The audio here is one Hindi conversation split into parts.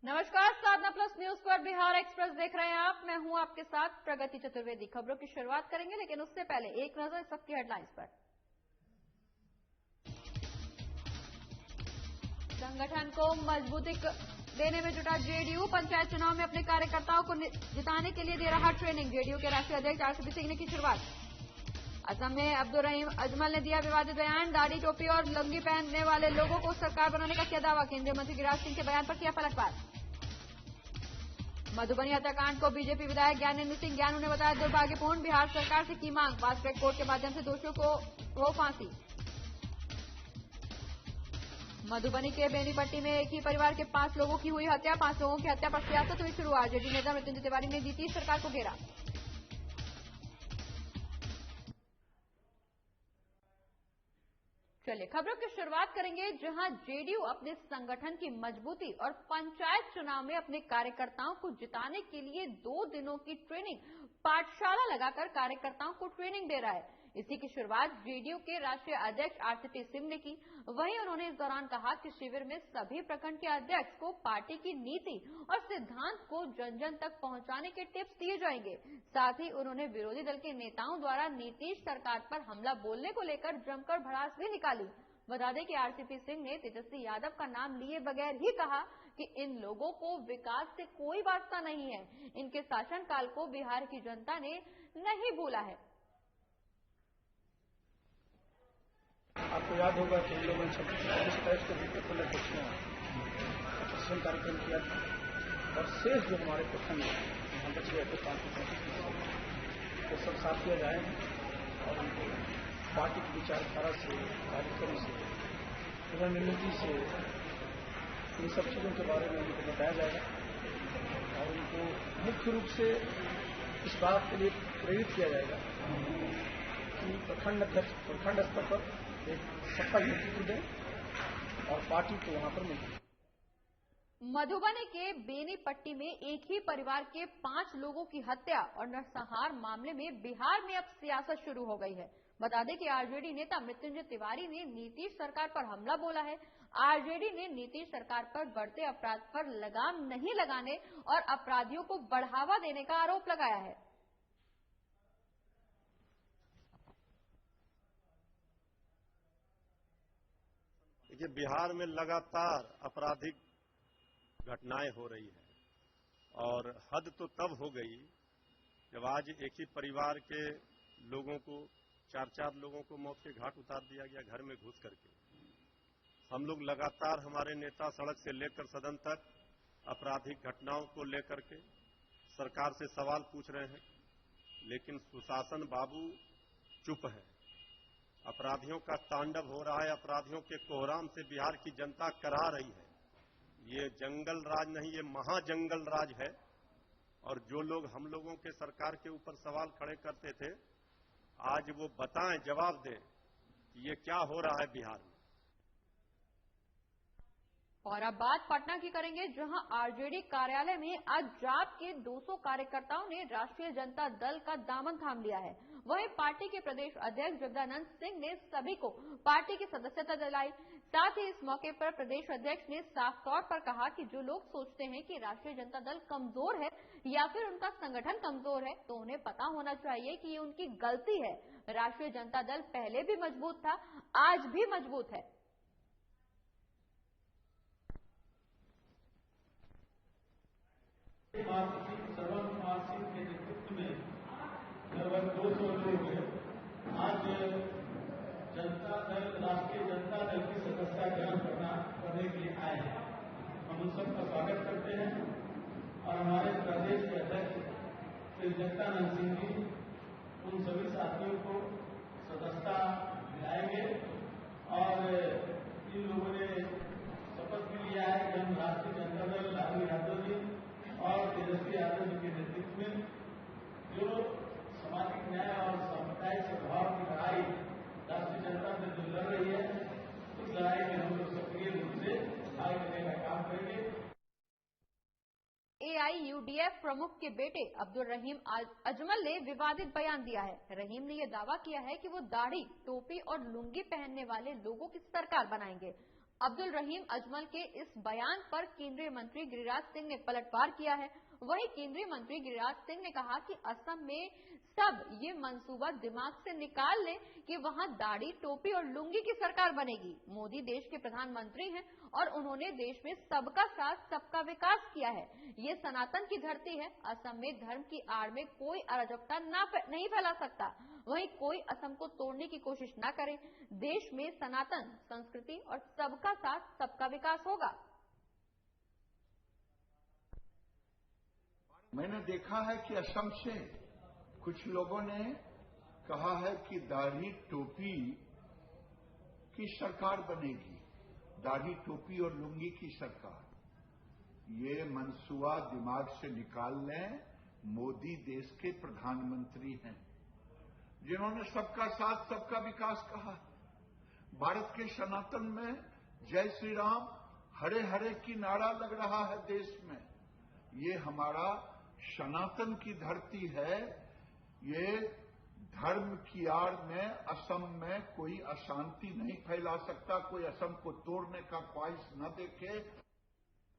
नमस्कार, साधना प्लस न्यूज पर बिहार एक्सप्रेस देख रहे हैं आप। मैं हूं आपके साथ प्रगति चतुर्वेदी। खबरों की शुरुआत करेंगे, लेकिन उससे पहले एक नजर सबकी हेडलाइंस पर। संगठन को मजबूती देने में जुटा जेडीयू। पंचायत चुनाव में अपने कार्यकर्ताओं को जिताने के लिए दे रहा ट्रेनिंग। जेडीयू के राष्ट्रीय अध्यक्ष आरसीपी सिंह ने की शुरुआत। असम में अब्दुल रहीम अजमल ने दिया विवादित बयान। दाढ़ी, टोपी और लुंगी पहनने वाले लोगों को सरकार बनाने का किया दावा। केंद्रीय मंत्री गिरिराज सिंह के बयान पर किया पलटवार। मधुबनी हत्याकांड को बीजेपी विधायक ज्ञानेंद्र सिंह ज्ञानू ने बताया दुर्भाग्यपूर्ण। बिहार सरकार से की मांग, फास्ट ट्रैक कोर्ट के माध्यम से दोषियों को हो फांसी। मधुबनी के बेनीपट्टी में एक ही परिवार के 5 लोगों की हुई हत्या। 5 लोगों की हत्या पर सियासत हुई शुरू। आरजेडी नेता मृत्युंजय तिवारी ने नीतीश सरकार को घेरा। चलिए खबरों की शुरुआत करेंगे, जहां जेडीयू अपने संगठन की मजबूती और पंचायत चुनाव में अपने कार्यकर्ताओं को जिताने के लिए 2 दिनों की ट्रेनिंग पाठशाला लगाकर कार्यकर्ताओं को ट्रेनिंग दे रहा है। इसी की शुरुआत जेडीयू के राष्ट्रीय अध्यक्ष आरसीपी सिंह ने की। वहीं उन्होंने इस दौरान कहा कि शिविर में सभी प्रखंड के अध्यक्ष को पार्टी की नीति और सिद्धांत को जन जन तक पहुंचाने के टिप्स दिए जाएंगे। साथ ही उन्होंने विरोधी दल के नेताओं द्वारा नीतीश सरकार पर हमला बोलने को लेकर जमकर भड़ास भी निकाली। बता दें कि आरसीपी सिंह ने तेजस्वी यादव का नाम लिए बगैर ही कहा कि इन लोगों को विकास से कोई वास्ता नहीं है। इनके शासनकाल को बिहार की जनता ने नहीं भूला है। आपको याद होगा कि इन लोगों ने 27 को बिल्कुल कार्यक्रम किया था और शेष जो हमारे प्रखंड यहाँ बच गए थे 5 वो सब साथ किया जाएगा और उनको पार्टी की विचारधारा से, कार्यक्रम से, रणनीति से, इन सब चीजों के बारे में उनको बताया जाएगा और उनको मुख्य रूप से इस बात के लिए प्रेरित किया जाएगा कि प्रखंड स्तर पर एक सत्ता नेतृत्व दें और पार्टी को वहां पर मिले। मधुबनी के बेनीपट्टी में एक ही परिवार के 5 लोगों की हत्या और नरसंहार मामले में बिहार में अब सियासत शुरू हो गई है। बता दें कि आरजेडी नेता मृत्युंजय तिवारी ने नीतीश सरकार पर हमला बोला है। आरजेडी ने नीतीश सरकार पर बढ़ते अपराध पर लगाम नहीं लगाने और अपराधियों को बढ़ावा देने का आरोप लगाया है। देखिए, बिहार में लगातार आपराधिक घटनाएं हो रही है और हद तो तब हो गई जब आज एक ही परिवार के लोगों को 4 लोगों को मौत के घाट उतार दिया गया घर में घुस करके। हम लोग लगातार, हमारे नेता सड़क से लेकर सदन तक आपराधिक घटनाओं को लेकर के सरकार से सवाल पूछ रहे हैं, लेकिन सुशासन बाबू चुप है। अपराधियों का तांडव हो रहा है, अपराधियों के कोहराम से बिहार की जनता करा रही है। ये जंगल राज नहीं, ये महाजंगल राज है। और जो लोग हम लोगों के सरकार के ऊपर सवाल खड़े करते थे, आज वो बताएं, जवाब दें कि ये क्या हो रहा है बिहार में। और अब बात पटना की करेंगे, जहां आरजेडी कार्यालय में आज जाप के 200 कार्यकर्ताओं ने राष्ट्रीय जनता दल का दामन थाम लिया है। वहीं पार्टी के प्रदेश अध्यक्ष जगदानंद सिंह ने सभी को पार्टी की सदस्यता दिलाई। साथ ही इस मौके पर प्रदेश अध्यक्ष ने साफ तौर पर कहा कि जो लोग सोचते हैं कि राष्ट्रीय जनता दल कमजोर है या फिर उनका संगठन कमजोर है, तो उन्हें पता होना चाहिए कि ये उनकी गलती है। राष्ट्रीय जनता दल पहले भी मजबूत था, आज भी मजबूत है। सर्वन कुमार सिंह के नेतृत्व में लगभग 200 लोग आज जनता दल, राष्ट्रीय जनता दल की सदस्यता ग्रहण करने के लिए आए हैं। हम उन सबका स्वागत करते हैं और हमारे प्रदेश के अध्यक्ष श्री जगदानंद सिंह जी उन सभी साथियों को सदस्यता दिलाएंगे और इन लोगों ने शपथ भी लिया है कि हम राष्ट्रीय जनता दल लालू यादव जी और तेजस्वी यादव जी के नेतृत्व में जो सामाजिक न्याय और सामुदायिक सद्भाव की लड़ाई राष्ट्रीय जनता दल जो लड़ रही है, उस लड़ाई में हम लोग सक्रिय रूप से भाग लेने का काम करेंगे। एआईयूडीएफ प्रमुख के बेटे अब्दुल रहीम अजमल ने विवादित बयान दिया है। रहीम ने यह दावा किया है कि वो दाढ़ी, टोपी और लुंगी पहनने वाले लोगों की सरकार बनाएंगे। अब्दुल रहीम अजमल के इस बयान पर केंद्रीय मंत्री गिरिराज सिंह ने पलटवार किया है। वहीं केंद्रीय मंत्री गिरिराज सिंह ने कहा कि असम में सब ये मंसूबा दिमाग से निकाल लें कि वहां दाढ़ी, टोपी और लुंगी की सरकार बनेगी। मोदी देश के प्रधानमंत्री हैं और उन्होंने देश में सबका साथ सबका विकास किया है। ये सनातन की धरती है। असम में धर्म की आड़ में कोई अराजकता नहीं फैला सकता। वहीं कोई असम को तोड़ने की कोशिश न करे। देश में सनातन संस्कृति और सबका साथ सबका विकास होगा। मैंने देखा है कि असम से कुछ लोगों ने कहा है कि दाढ़ी टोपी की सरकार बनेगी, दाढ़ी टोपी और लुंगी की सरकार। ये मंसूबा दिमाग से निकाल लें। मोदी देश के प्रधानमंत्री हैं जिन्होंने सबका साथ सबका विकास कहा। भारत के सनातन में जय श्री राम, हरे हरे की नारा लग रहा है देश में। ये हमारा सनातन की धरती है। ये धर्म की आड़ में असम में कोई अशांति नहीं फैला सकता। कोई असम को तोड़ने का ख्वाहिश न देखे।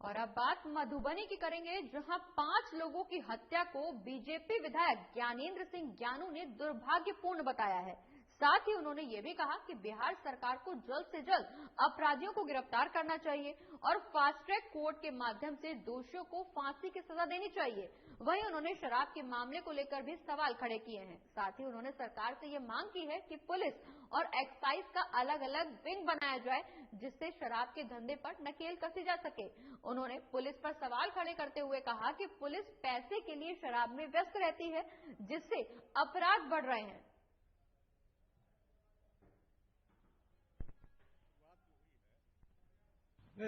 और अब बात मधुबनी की करेंगे, जहां 5 लोगों की हत्या को बीजेपी विधायक ज्ञानेंद्र सिंह ज्ञानू ने दुर्भाग्यपूर्ण बताया है। साथ ही उन्होंने ये भी कहा कि बिहार सरकार को जल्द से जल्द अपराधियों को गिरफ्तार करना चाहिए और फास्ट ट्रैक कोर्ट के माध्यम से दोषियों को फांसी की सजा देनी चाहिए। वहीं उन्होंने शराब के मामले को लेकर भी सवाल खड़े किए हैं। साथ ही उन्होंने सरकार से ये मांग की है कि पुलिस और एक्साइज का अलग अलग विंग बनाया जाए, जिससे शराब के धंधे पर नकेल कसी जा सके। उन्होंने पुलिस पर सवाल खड़े करते हुए कहा कि पुलिस पैसे के लिए शराब में व्यस्त रहती है, जिससे अपराध बढ़ रहे हैं।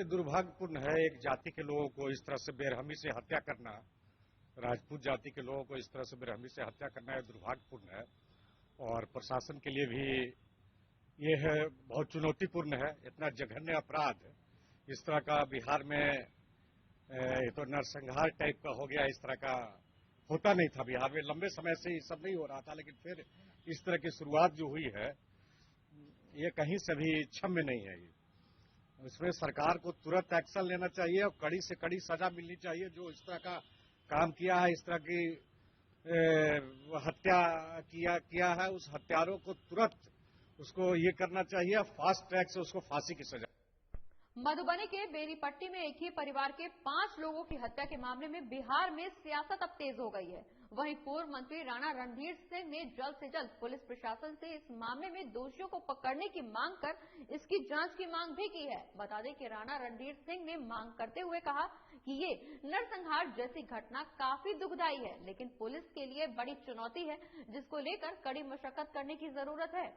दुर्भाग्यपूर्ण है एक जाति के लोगों को इस तरह से बेरहमी से हत्या करना, राजपूत जाति के लोगों को इस तरह से बेरहमी से हत्या करना दुर्भाग्यपूर्ण है और प्रशासन के लिए भी ये है बहुत चुनौतीपूर्ण है। इतना जघन्य अपराध इस तरह का बिहार में तो नरसंहार टाइप का हो गया। इस तरह का होता नहीं था बिहार में, लंबे समय से ये सब नहीं हो रहा था, लेकिन फिर इस तरह की शुरुआत जो हुई है ये कहीं से भी क्षम्य नहीं है। इसमें सरकार को तुरंत एक्शन लेना चाहिए और कड़ी से कड़ी सजा मिलनी चाहिए। जो इस तरह का काम किया है, इस तरह की हत्या किया है, उस हत्यारों को तुरंत उसको ये करना चाहिए, फास्ट ट्रैक से उसको फांसी की सजा। मधुबनी के बेनीपट्टी में एक ही परिवार के 5 लोगों की हत्या के मामले में बिहार में सियासत अब तेज हो गई है। वहीं पूर्व मंत्री राणा रणधीर सिंह ने जल्द से जल्द पुलिस प्रशासन से इस मामले में दोषियों को पकड़ने की मांग कर इसकी जांच की मांग भी की है। बता दें कि राणा रणधीर सिंह ने मांग करते हुए कहा कि ये नरसंहार जैसी घटना काफी दुखदायी है, लेकिन पुलिस के लिए बड़ी चुनौती है, जिसको लेकर कड़ी मशक्कत करने की जरूरत है।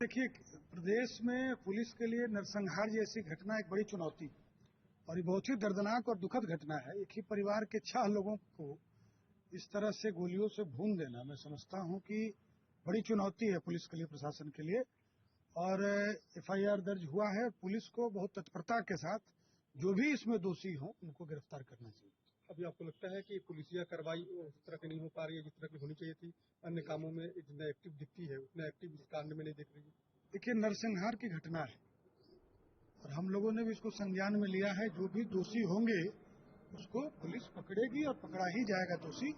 देखिए, प्रदेश में पुलिस के लिए नरसंहार जैसी घटना एक बड़ी चुनौती और ये बहुत ही दर्दनाक और दुखद घटना है। एक ही परिवार के 6 लोगों को इस तरह से गोलियों से भून देना, मैं समझता हूं कि बड़ी चुनौती है पुलिस के लिए, प्रशासन के लिए। और FIR दर्ज हुआ है। पुलिस को बहुत तत्परता के साथ जो भी इसमें दोषी हों उनको गिरफ्तार करना चाहिए। अभी आपको लगता है कि पुलिसिया कार्रवाई उस तरह की नहीं हो पा रही है जिस तरह की होनी चाहिए थी? अन्य कामों में जितना एक्टिव दिखती है उतना एक्टिव इस कांड में नहीं दिख रही है। देखिए, नरसंहार की घटना है और हम लोगों ने भी इसको संज्ञान में लिया है। जो भी दोषी होंगे उसको पुलिस पकड़ेगी और पकड़ा ही जाएगा दोषी।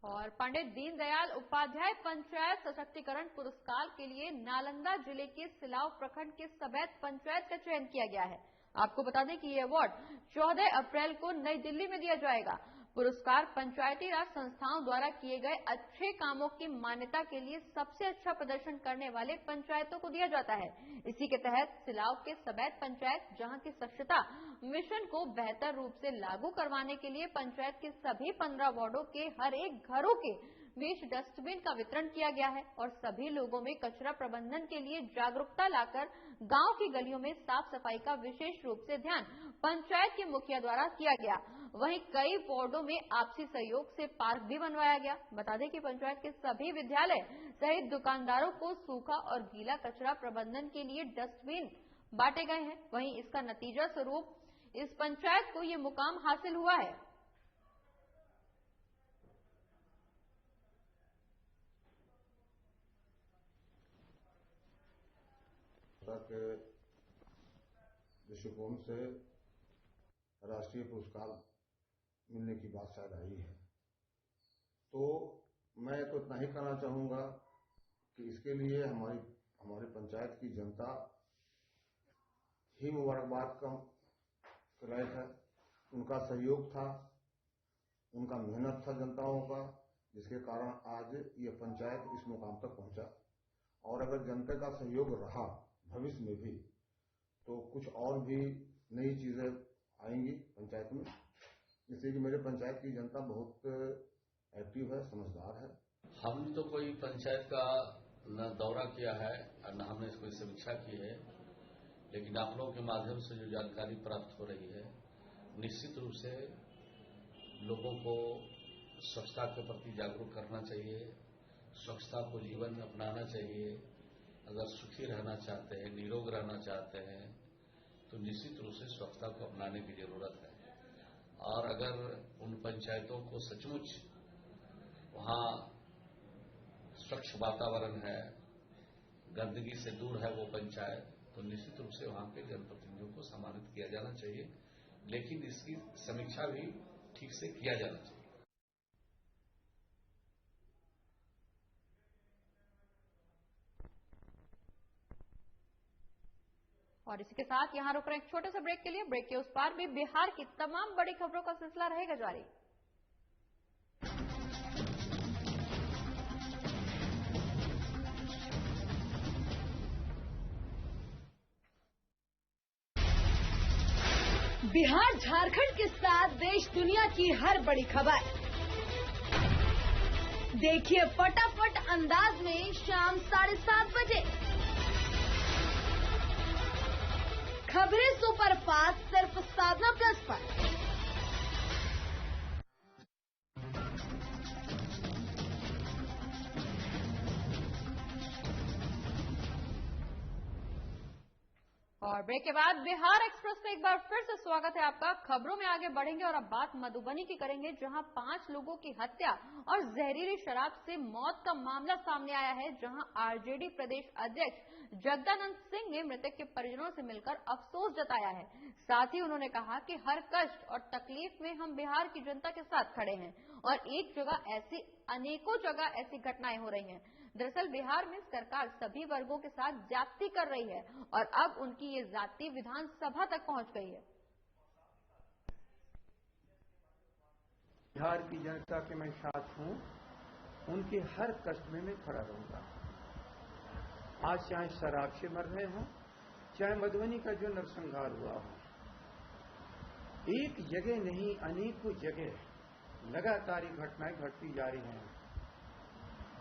और पंडित दीनदयाल उपाध्याय पंचायत सशक्तिकरण पुरस्कार के लिए नालंदा जिले के सिलाव प्रखंड के सबैत पंचायत का चयन किया गया है। आपको बता दें कि ये अवार्ड 14 अप्रैल को नई दिल्ली में दिया जाएगा। पुरस्कार पंचायती राज संस्थाओं द्वारा किए गए अच्छे कामों की मान्यता के लिए सबसे अच्छा प्रदर्शन करने वाले पंचायतों को दिया जाता है। इसी के तहत सिलाव के सबैत पंचायत, जहां की स्वच्छता मिशन को बेहतर रूप से लागू करवाने के लिए पंचायत के सभी 15 वार्डों के हर एक घरों के बीच डस्टबिन का वितरण किया गया है और सभी लोगों में कचरा प्रबंधन के लिए जागरूकता लाकर गांव की गलियों में साफ सफाई का विशेष रूप से ध्यान पंचायत के मुखिया द्वारा किया गया। वहीं कई वार्डों में आपसी सहयोग से पार्क भी बनवाया गया। बता दें कि पंचायत के सभी विद्यालय सहित दुकानदारों को सूखा और गीला कचरा प्रबंधन के लिए डस्टबिन बांटे गए हैं। वहीं इसका नतीजा स्वरूप इस पंचायत को ये मुकाम हासिल हुआ है। स्वच्छता के दृष्टिकोण से राष्ट्रीय पुरस्कार मिलने की बात शायद आई है। तो मैं तो इतना ही कहना चाहूंगा कि इसके लिए हमारी पंचायत की जनता ही मुबारकबाद का लायक है। उनका सहयोग था, उनका मेहनत था जनताओं का, जिसके कारण आज ये पंचायत इस मुकाम तक पहुंचा। और अगर जनता का सहयोग रहा भविष्य में भी तो कुछ और भी नई चीजें आएंगी पंचायत में। इसलिए कि मेरे पंचायत की जनता बहुत एक्टिव है, समझदार है। हमने तो कोई पंचायत का न दौरा किया है और न हमने इसको समीक्षा की है, लेकिन आप लोगों के माध्यम से जो जानकारी प्राप्त हो रही है, निश्चित रूप से लोगों को स्वच्छता के प्रति जागरूक करना चाहिए, स्वच्छता को जीवन में अपनाना चाहिए। अगर सुखी रहना चाहते हैं, निरोग रहना चाहते हैं तो निश्चित रूप से स्वच्छता को अपनाने की जरूरत है। और अगर उन पंचायतों को सचमुच वहां स्वच्छ वातावरण है, गंदगी से दूर है वो पंचायत, तो निश्चित रूप से वहां के जनप्रतिनिधियों को सम्मानित किया जाना चाहिए, लेकिन इसकी समीक्षा भी ठीक से किया जाना चाहिए। और इसी के साथ यहां रुक रहे एक छोटे से ब्रेक के लिए। ब्रेक के उस पार भी बिहार की तमाम बड़ी खबरों का सिलसिला रहेगा जारी। बिहार झारखंड के साथ देश दुनिया की हर बड़ी खबर देखिए फटाफट अंदाज में शाम 7:30 बजे। खबरें सुपरफास्ट सिर्फ साधना प्लस पर। और ब्रेक के बाद बिहार एक्सप्रेस में एक बार फिर से स्वागत है आपका। खबरों में आगे बढ़ेंगे और अब बात मधुबनी की करेंगे, जहां 5 लोगों की हत्या और जहरीली शराब से मौत का मामला सामने आया है, जहां आरजेडी प्रदेश अध्यक्ष जगदानंद सिंह ने मृतक के परिजनों से मिलकर अफसोस जताया है। साथ ही उन्होंने कहा कि हर कष्ट और तकलीफ में हम बिहार की जनता के साथ खड़े हैं और एक जगह ऐसी अनेकों जगह ऐसी घटनाएं हो रही हैं। दरअसल बिहार में सरकार सभी वर्गों के साथ ज्यादती कर रही है और अब उनकी ये ज्यादती विधानसभा तक पहुंच गई है। बिहार की जनता के मैं साथ हूं, उनके हर कष्ट में मैं खड़ा रहूंगा। आज चाहे शराब से मर रहे हों, चाहे मधुबनी का जो नरसंहार हुआ हो, एक जगह नहीं अनेकों जगह लगातार ये घटनाएं घटती जा रही हैं।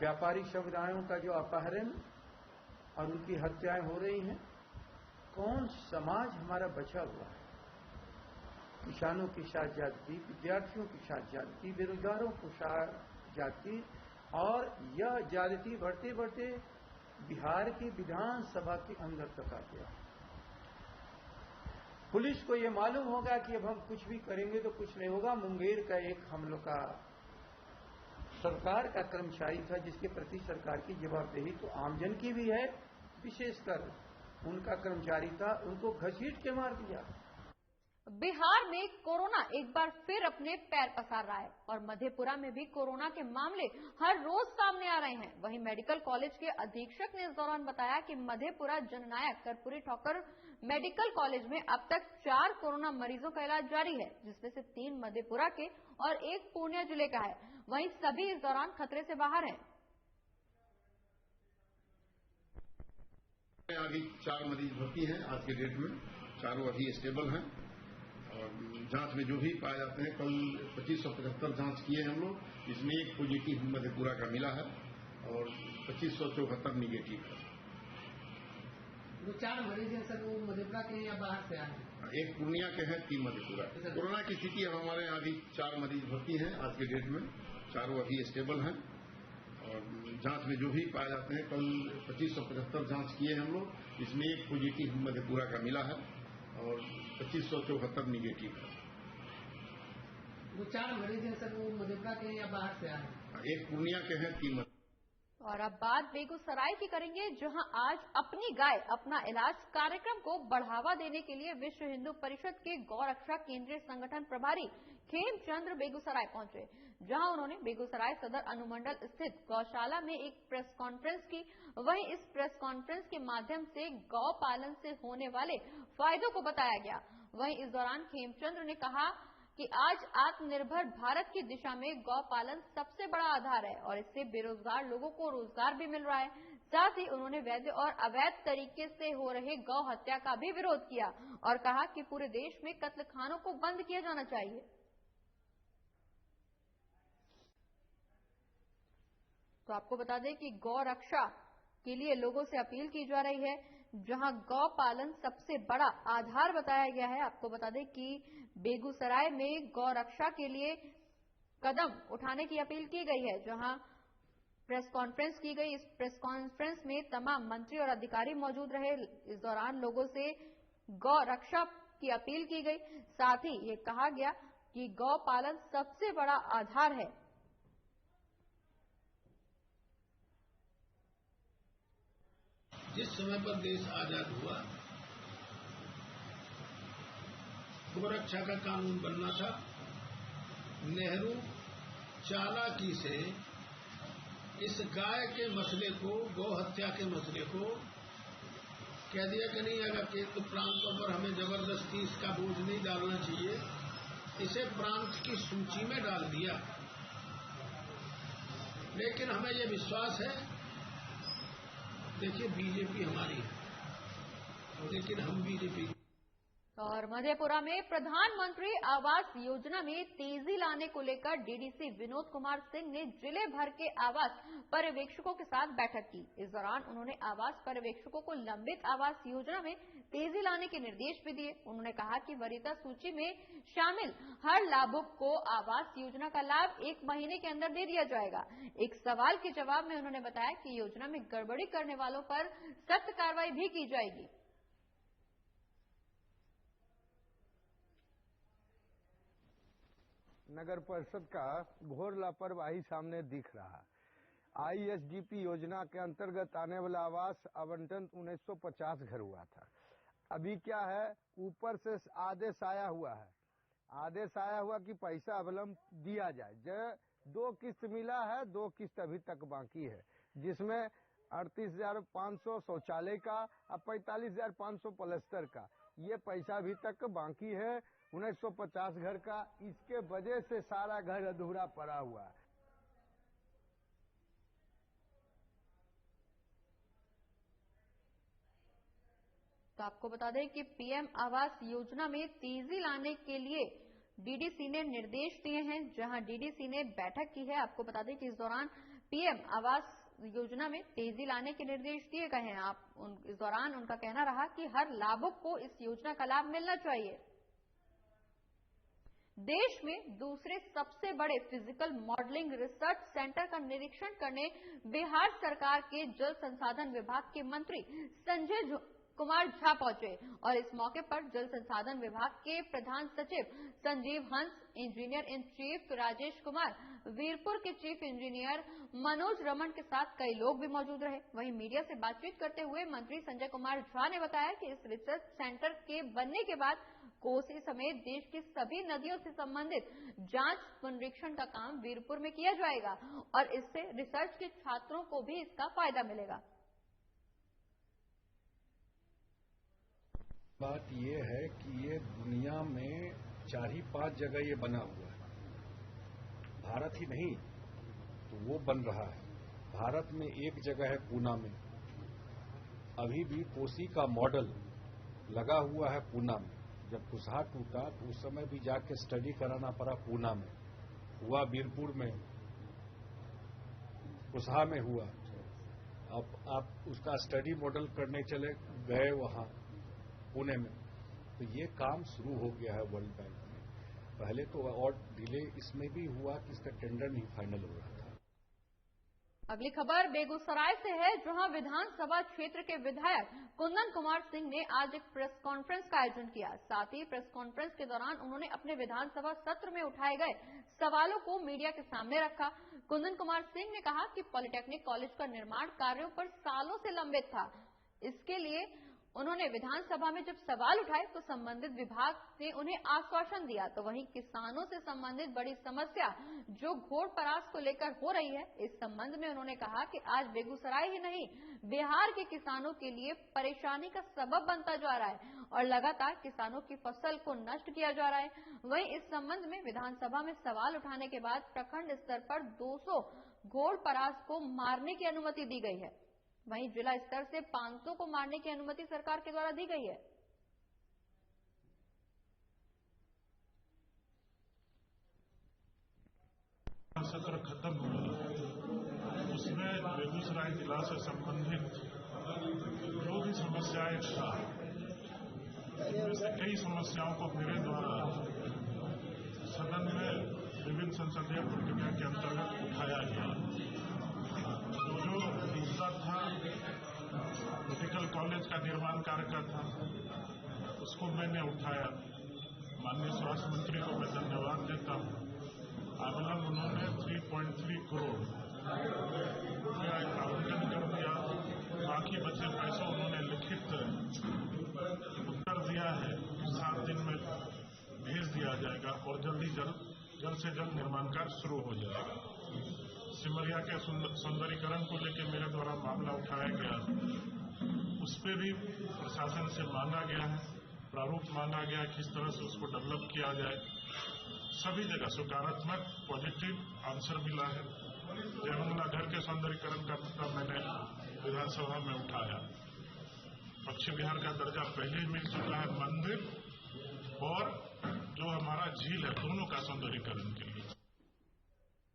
व्यापारी समुदायों का जो अपहरण और उनकी हत्याएं हो रही हैं, कौन समाज हमारा बचा हुआ है? किसानों के साथ ज्यादती, विद्यार्थियों के साथ ज्यादती, बेरोजगारों के साथ ज्यादती, और यह ज्यादती बढ़ते बढ़ते बिहार की विधानसभा के अंदर तक आ गया। पुलिस को यह मालूम होगा कि अब हम कुछ भी करेंगे तो कुछ नहीं होगा। मुंगेर का एक हम लोग का सरकार का कर्मचारी था, जिसके प्रति सरकार की जवाबदेही तो आमजन की भी है, विशेषकर उनका कर्मचारी था, उनको घसीट के मार दिया। बिहार में कोरोना एक बार फिर अपने पैर पसार रहा है और मधेपुरा में भी कोरोना के मामले हर रोज सामने आ रहे हैं। वहीं मेडिकल कॉलेज के अधीक्षक ने इस दौरान बताया कि मधेपुरा जननायक कर्पूरी ठोकर मेडिकल कॉलेज में अब तक 4 कोरोना मरीजों का इलाज जारी है, जिसमें से 3 मधेपुरा के और 1 पूर्णिया जिले का है। वहीं सभी इस दौरान खतरे से बाहर हैं। अभी 4 मरीज भर्ती हैं आज के डेट में, चारों अभी स्टेबल हैं और जांच में जो भी पाए जाते हैं, कल 2575 जांच किए हैं हम लोग, इसमें 1 पॉजिटिव मधेपुरा का मिला है और 2574 निगेटिव है। जो 4 मरीज हैं सर, वो मधेपुरा के या बाहर से आए हैं? 1 पूर्णिया के हैं, 3 मधेपुरा। कोरोना की स्थिति हमारे यहाँ अभी 4 मरीज भर्ती हैं आज के डेट में, चारों अभी स्टेबल हैं और जांच में जो भी पाए जाते हैं, कल 2575 जांच किए हैं हम लोग, इसमें 1 पॉजिटिव मधेपुरा का मिला है और 2574 निगेटिव है। जो 4 मरीज हैं सर, वो मधेपुरा के या बाहर से आए हैं? 1 पूर्णिया के हैं, 3 और अब बात बेगूसराय की करेंगे, जहां आज अपनी गाय अपना इलाज कार्यक्रम को बढ़ावा देने के लिए विश्व हिंदू परिषद के गौरक्षा केंद्रीय संगठन प्रभारी खेमचंद्र बेगूसराय पहुंचे, जहां उन्होंने बेगूसराय सदर अनुमंडल स्थित गौशाला में एक प्रेस कॉन्फ्रेंस की। वहीं इस प्रेस कॉन्फ्रेंस के माध्यम से गौ पालन से होने वाले फायदों को बताया गया। वहीं इस दौरान खेमचंद्र ने कहा कि आज आत्मनिर्भर भारत की दिशा में गौ पालन सबसे बड़ा आधार है और इससे बेरोजगार लोगों को रोजगार भी मिल रहा है। साथ ही उन्होंने वैध और अवैध तरीके से हो रहे गौ हत्या का भी विरोध किया और कहा कि पूरे देश में कत्लखानों को बंद किया जाना चाहिए। तो आपको बता दें कि गौ रक्षा के लिए लोगों से अपील की जा रही है, जहां गौ पालन सबसे बड़ा आधार बताया गया है। आपको बता दें कि बेगूसराय में गौ रक्षा के लिए कदम उठाने की अपील की गई है, जहां प्रेस कॉन्फ्रेंस की गई। इस प्रेस कॉन्फ्रेंस में तमाम मंत्री और अधिकारी मौजूद रहे। इस दौरान लोगों से गौ रक्षा की अपील की गई। साथ ही ये कहा गया कि गौ पालन सबसे बड़ा आधार है। जिस समय पर देश आजाद हुआ, गोरक्षा का कानून बनना था। नेहरू चालाकी से इस गाय के मसले को, गौ हत्या के मसले को कह दिया कि नहीं, अगर केंद्र प्रांतों पर हमें जबरदस्ती इसका बोझ नहीं डालना चाहिए, इसे प्रांत की सूची में डाल दिया। लेकिन हमें यह विश्वास है, देखिए बीजेपी हमारी है, लेकिन हम बीजेपी। और मधेपुरा में प्रधानमंत्री आवास योजना में तेजी लाने को लेकर डीडीसी विनोद कुमार सिंह ने जिले भर के आवास पर्यवेक्षकों के साथ बैठक की। इस दौरान उन्होंने आवास पर्यवेक्षकों को लंबित आवास योजना में तेजी लाने के निर्देश भी दिए। उन्होंने कहा कि वरीयता सूची में शामिल हर लाभुक को आवास योजना का लाभ 1 महीने के अंदर दे दिया जाएगा। एक सवाल के जवाब में उन्होंने बताया कि योजना में गड़बड़ी करने वालों पर सख्त कार्रवाई भी की जाएगी। नगर परिषद का घोर लापरवाही सामने दिख रहा। आईएसडीपी योजना के अंतर्गत आने वाला आवास आवंटन 1950 घर हुआ था। अभी क्या है, ऊपर से आदेश आया हुआ है, कि पैसा अवलंब दिया जाए। जो 2 किस्त मिला है, 2 किस्त अभी तक बाकी है, जिसमें 38,500 शौचालय का और 45,500 पलस्तर का। ये पैसा अभी तक बाकी है 1950 घर का। इसके वजह से सारा घर अधूरा पड़ा हुआ है। तो आपको बता दें कि पीएम आवास योजना में तेजी लाने के लिए डीडीसी ने निर्देश दिए हैं, जहां डीडीसी ने बैठक की है। आपको बता दें कि इस दौरान पीएम आवास योजना में तेजी लाने के निर्देश दिए गए हैं। इस दौरान उनका कहना रहा कि हर लाभुक को इस योजना का लाभ मिलना चाहिए। देश में दूसरे सबसे बड़े फिजिकल मॉडलिंग रिसर्च सेंटर का निरीक्षण करने बिहार सरकार के जल संसाधन विभाग के मंत्री संजय कुमार झा पहुंचे और इस मौके पर जल संसाधन विभाग के प्रधान सचिव Sanjeev Hans, engineer in chief Rajesh Kumar, Virpur के चीफ इंजीनियर मनोज रमन के साथ कई लोग भी मौजूद रहे। वहीं मीडिया से बातचीत करते हुए मंत्री संजय कुमार झा ने बताया कि इस रिसर्च सेंटर के बनने के बाद कोसी समेत देश की सभी नदियों से संबंधित जांच पुनरीक्षण का काम वीरपुर में किया जाएगा और इससे रिसर्च के छात्रों को भी इसका फायदा मिलेगा। बात ये है कि ये दुनिया में 4-5 जगह ये बना हुआ है, भारत ही नहीं तो वो बन रहा है। भारत में एक जगह है पूना में, अभी भी कोसी का मॉडल लगा हुआ है पूना में। जब कुसहा टूटा तो उस समय भी जाके स्टडी कराना पड़ा पूना में, हुआ वीरपुर में, कुसहा में हुआ। अब आप उसका स्टडी मॉडल करने चले गए वहां पुणे में, तो ये काम शुरू हो गया है वर्ल्ड बैंक में। पहले तो और डिले इसमें भी हुआ कि इसका टेंडर नहीं फाइनल हो रहा था। अगली खबर बेगूसराय से है, जहां विधानसभा क्षेत्र के विधायक कुंदन कुमार सिंह ने आज एक प्रेस कॉन्फ्रेंस का आयोजन किया। साथ ही प्रेस कॉन्फ्रेंस के दौरान उन्होंने अपने विधानसभा सत्र में उठाए गए सवालों को मीडिया के सामने रखा। कुंदन कुमार सिंह ने कहा कि पॉलिटेक्निक कॉलेज का निर्माण कार्यों पर सालों से लंबित था। इसके लिए उन्होंने विधानसभा में जब सवाल उठाए तो संबंधित विभाग ने उन्हें आश्वासन दिया। तो वहीं किसानों से संबंधित बड़ी समस्या जो घोड़ परास को लेकर हो रही है, इस संबंध में उन्होंने कहा कि आज बेगूसराय ही नहीं बिहार के किसानों के लिए परेशानी का सबब बनता जा रहा है और लगातार किसानों की फसल को नष्ट किया जा रहा है। वहीं इस संबंध में विधानसभा में सवाल उठाने के बाद प्रखंड स्तर पर 200 घोड़ परास को मारने की अनुमति दी गई है। वहीं जिला स्तर से 500 को मारने की अनुमति सरकार के द्वारा दी गई है। सत्र खत्म हुआ, उसमें बेगूसराय जिला से संबंधित जो भी समस्याएं था, उनमें से कई समस्याओं को मेरे द्वारा सदन में विभिन्न संसदीय प्रक्रिया के अंतर्गत उठाया गया। जो मुद्दा था मेडिकल कॉलेज का निर्माण कार्य का था, उसको मैंने उठाया। माननीय स्वास्थ्य मंत्री को मैं धन्यवाद देता हूँ। आवेदन उन्होंने 3.3 करोड़ रुपया आवंटन कर दिया। बाकी बचे पैसे उन्होंने लिखित उत्तर दिया है, 7 दिन में भेज दिया जाएगा और जल्द से जल्द निर्माण कार्य शुरू हो जाएगा। सिमरिया के सौंदर्यीकरण को लेकर मेरे द्वारा मामला उठाया गया, उस पर भी प्रशासन से मांगा गया है, प्रारूप मांगा गया है, किस तरह से उसको डेवलप किया जाए। सभी जगह सकारात्मक पॉजिटिव आंसर मिला है। जयमंगला घर के सौंदर्यीकरण का मुद्दा मैंने विधानसभा में उठाया। पश्चिम बिहार का दर्जा पहले ही मिल चुका है। मंदिर और जो हमारा झील है, दोनों का सौंदर्यीकरण के लिए।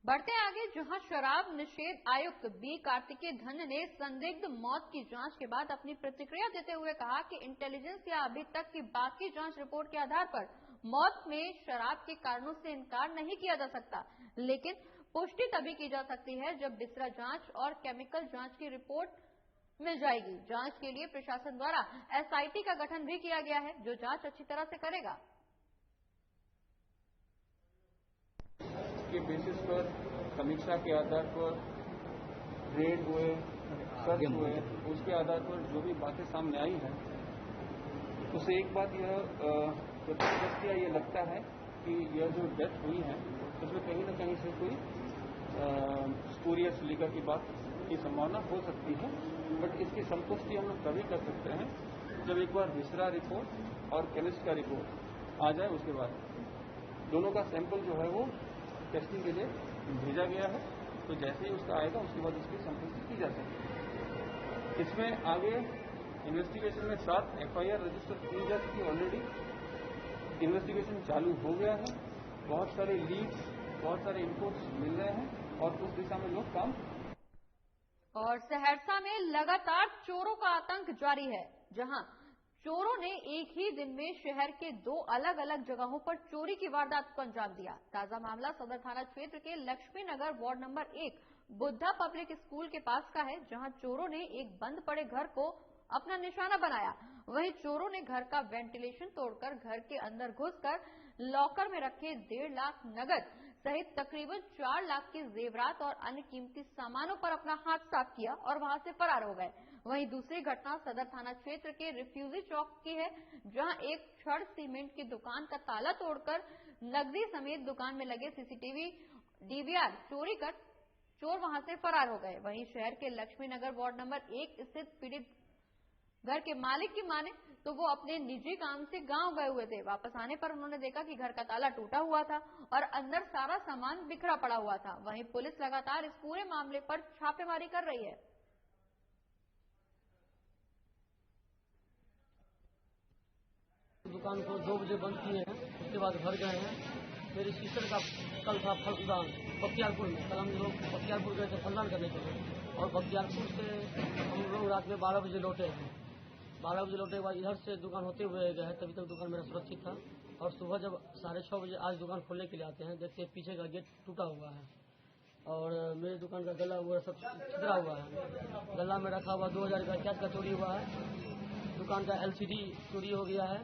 बढ़ते आगे, जहां शराब निषेध आयुक्त बी कार्तिकेय धन्य ने संदिग्ध मौत की जांच के बाद अपनी प्रतिक्रिया देते हुए कहा कि इंटेलिजेंस या अभी तक की बाकी जांच रिपोर्ट के आधार पर मौत में शराब के कारणों से इनकार नहीं किया जा सकता, लेकिन पुष्टि तभी की जा सकती है जब बिसरा जांच और केमिकल जांच की रिपोर्ट मिल जाएगी। जांच के लिए प्रशासन द्वारा एसआईटी का गठन भी किया गया है, जो जांच अच्छी तरह से करेगा। के बेसिस पर समीक्षा के आधार पर रेड हुए, सर्च हुए, उसके आधार पर जो भी बातें सामने आई हैं, उससे एक बात यह प्रतिक्रिया ये लगता है कि यह जो डेथ हुई है उसमें कहीं न कहीं से कोई स्पूरियस लीकर की बात की संभावना हो सकती है। बट इसकी संतुष्टि हम लोग तभी कर सकते हैं जब एक बार विसरा रिपोर्ट और केमिस्ट का रिपोर्ट आ जाए। उसके बाद दोनों का सैंपल जो है वो टेस्टिंग के लिए भेजा गया है, तो जैसे ही उसका आएगा उसके बाद उसकी संतुष्टि की जा सकती है। इसमें आगे इन्वेस्टिगेशन में 7 FIR रजिस्टर की जा चुकी, ऑलरेडी इन्वेस्टिगेशन चालू हो गया है। बहुत सारे लीड्स, बहुत सारे इनपुट्स मिल रहे हैं और उस दिशा में लोग काम। और सहरसा में लगातार चोरों का आतंक जारी है, जहां चोरों ने एक ही दिन में शहर के 2 अलग अलग जगहों पर चोरी की वारदात को अंजाम दिया। ताजा मामला सदर थाना क्षेत्र के Laxmi Nagar ward number 1 Buddha public school के पास का है, जहां चोरों ने एक बंद पड़े घर को अपना निशाना बनाया। वहीं चोरों ने घर का वेंटिलेशन तोड़कर घर के अंदर घुसकर लॉकर में रखे 1.5 लाख नगद सहित तकरीबन 4 लाख के जेवरात और अन्य कीमती सामानों पर अपना हाथ साफ किया और वहां से फरार हो गए। वहीं दूसरी घटना सदर थाना क्षेत्र के रिफ्यूजी चौक की है, जहां एक छड़ सीमेंट की दुकान का ताला तोड़कर नकदी समेत दुकान में लगे CCTV DVR चोरी कर चोर वहां से फरार हो गए। वहीं शहर के लक्ष्मी नगर वार्ड नंबर 1 स्थित पीड़ित घर के मालिक की माने तो वो अपने निजी काम से गांव गए हुए थे। वापस आने पर उन्होंने देखा कि घर का ताला टूटा हुआ था और अंदर सारा सामान बिखरा पड़ा हुआ था। वहीं पुलिस लगातार इस पूरे मामले पर छापेमारी कर रही है। दुकान को 2 बजे बंद किए हैं, उसके बाद घर गए हैं। मेरी सिस्टर का कल था फलदान बख्तियारपुर में। कल हम लोग बख्तियारपुर गए थे फलदान करने के लिए और बख्तियारपुर से हम लोग रात में 12 बजे लौटे हैं। 12 बजे लौटे के बाद इधर से दुकान होते हुए गए, तभी तक दुकान मेरा सुरक्षित था। और सुबह जब 6:30 बजे आज दुकान खोलने के लिए आते हैं, देखते हैं पीछे का गेट टूटा हुआ है और मेरी दुकान का गला वो सब छितरा हुआ है। गला में रखा हुआ 2000 का कैश का चोरी हुआ है। दुकान का LCD चोरी हो गया है।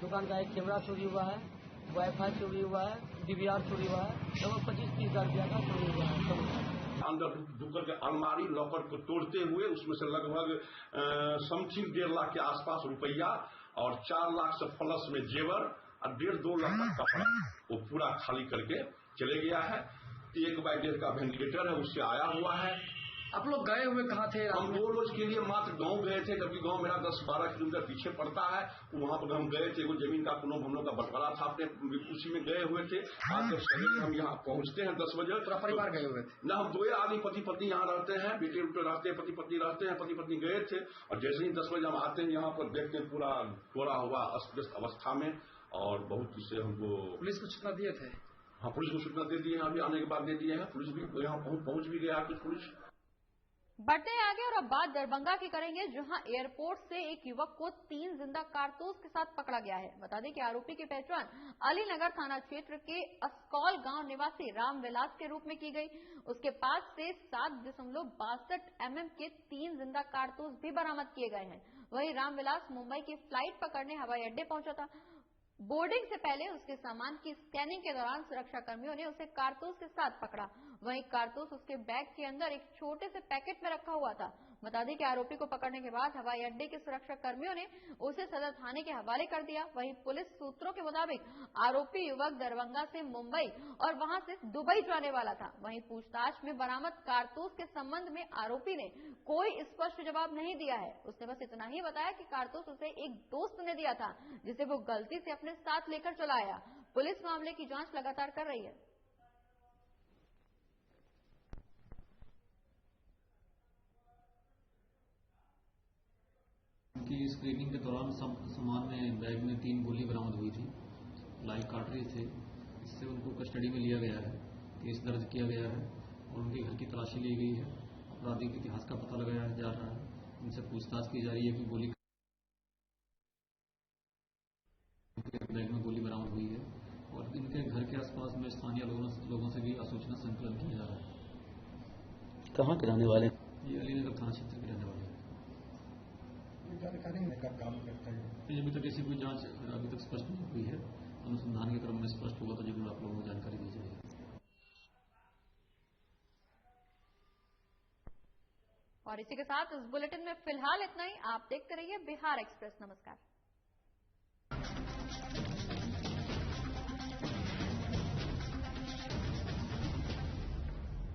दुकान का एक कैमरा चोरी हुआ है वाईफाई चोरी हुआ है, DVR चोरी हुआ है, लगभग 25-30 हजार रुपया का चोरी हुआ है। अंदर ढुक करके अलमारी लॉकर को तोड़ते हुए उसमें से लगभग समथिंग 1.5 लाख के आसपास रुपया और 4 लाख से प्लस में जेवर और 1.5-2 लाख का कपड़ा वो पूरा खाली करके चले गया है। 1 बाई 1.5 का वेंटिलेटर है, उससे आया हुआ है। आप लोग गए हुए कहाँ थे? हम 2 रोज के लिए मात्र गांव गए थे, जबकि गांव मेरा 10-12 किलोमीटर पीछे पड़ता है। वहां पर हम गए थे, वो जमीन का पुनः हम लोग का बंटवारा था, अपने उसी में गए हुए थे। आज जब सवेरे हम यहाँ पहुंचते हैं 10 बजे, पूरा परिवार गए हुए थे न, हम 2 आदमी पति पत्नी यहाँ रहते हैं, बेटे उल्टे रहते हैं, पति पत्नी रहते हैं, पति पत्नी गए थे। और जैसे ही 10 बजे हम आते हैं यहाँ पर देखते हैं पूरा तोड़ा हुआ अस्त व्यस्त अवस्था में, और बहुत इससे हमको पुलिस को सूचना दिए थे। हाँ, पुलिस को सूचना दे दिए हैं, अभी आने के बाद दे दिए हैं। पुलिस भी यहाँ पहुंच भी गया कुछ पुलिस। बढ़ते हैं आगे और अब बात दरभंगा की करेंगे, जहां एयरपोर्ट से एक युवक को 3 जिंदा कारतूस के साथ पकड़ा गया है। बता दें कि आरोपी की पहचान अलीनगर थाना क्षेत्र के अस्कौल गांव निवासी रामविलास के रूप में की गई। उसके पास से 7.62 mm के 3 जिंदा कारतूस भी बरामद किए गए हैं। वहीं रामविलास मुंबई की फ्लाइट पकड़ने हवाई अड्डे पहुंचा था। बोर्डिंग से पहले उसके सामान की स्कैनिंग के दौरान सुरक्षा कर्मियों ने उसे कारतूस के साथ पकड़ा। वहीं कारतूस उसके बैग के अंदर एक छोटे से पैकेट में रखा हुआ था। बता दें कि आरोपी को पकड़ने के बाद हवाई अड्डे के सुरक्षा कर्मियों ने उसे सदर थाने के हवाले कर दिया। वहीं पुलिस सूत्रों के मुताबिक आरोपी युवक दरभंगा से मुंबई और वहां से दुबई जाने वाला था। वहीं पूछताछ में बरामद कारतूस के संबंध में आरोपी ने कोई स्पष्ट जवाब नहीं दिया है। उसने बस इतना ही बताया कि कारतूस उसे एक दोस्त ने दिया था, जिसे वो गलती से अपने साथ लेकर चला आया। पुलिस मामले की जांच लगातार कर रही है। उनकी स्क्रीनिंग के दौरान सामान में बैग में 3 गोली बरामद हुई थी, लाइव कार्ट्रिज थे। इससे उनको कस्टडी में लिया गया है, केस दर्ज किया गया है और उनके घर की तलाशी ली गई है। आपराधिक इतिहास का पता लगाया जा रहा है, उनसे पूछताछ की जा रही है कि गोली बैग में गोली बरामद हुई है। और इनके घर के आसपास में स्थानीय लोगों से भी सूचना संकलन किया जा रहा है। कहाँ के रहने वाले? ये अलीनगर थाना क्षेत्र के रहने वाले हैं। जानकारी का काम करता है। अभी तक ऐसी कोई जांच अभी तक स्पष्ट नहीं हुई है। अनुसंधान के क्रम में स्पष्ट होगा तो जरूर आप लोगों को जानकारी दी जाएगी। और इसी के साथ इस बुलेटिन में फिलहाल इतना ही। आप देखते रहिए बिहार एक्सप्रेस। नमस्कार।